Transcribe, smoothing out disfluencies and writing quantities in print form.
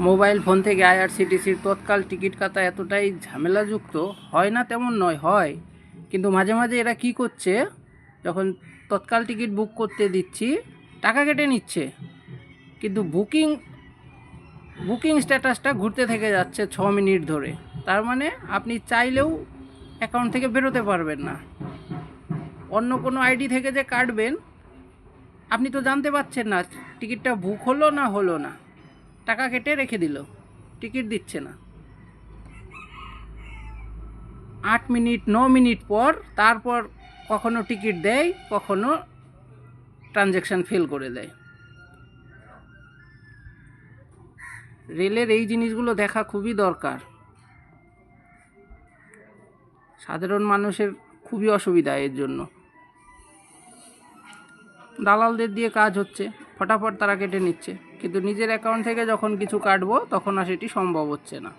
Mobile phone থেকে আইআরসিটিসির তৎকাল ticket কাটা এতটাই ঝামেলাযুক্ত হয় না তেমন নয়, হয়, কিন্তু মাঝে মাঝে এরা কি করছে, যখন তৎকাল টিকিট বুক করতে দিচ্ছি টাকা কেটে নিচ্ছে, কিন্তু বুকিং স্ট্যাটাসটা ঘুরতে থেকে যাচ্ছে 6 মিনিট ধরে। তার মানে আপনি চাইলেও অ্যাকাউন্ট থেকে বেরোতে পারবেন না। অন্য কোনো আইডি থেকে যে কাটবেন আপনি তো জানতে পারছেন না টিকিটটা বুক হলো না হলো না, টাকা কেটে রেখে দিল, টিকিট দিচ্ছে না। 8 মিনিট 9 মিনিট পর তারপর কখনো টিকিট দেয়, কখনো ট্রানজ্যাকশান ফেল করে দেয়। রেলের এই জিনিসগুলো দেখা খুবই দরকার। সাধারণ মানুষের খুবই অসুবিধা এর জন্য। দালালদের দিয়ে কাজ হচ্ছে, ফটাফট তারা কেটে নিচ্ছে, কিন্তু নিজের অ্যাকাউন্ট থেকে যখন কিছু কাটবো তখন আর সেটি সম্ভব হচ্ছে না।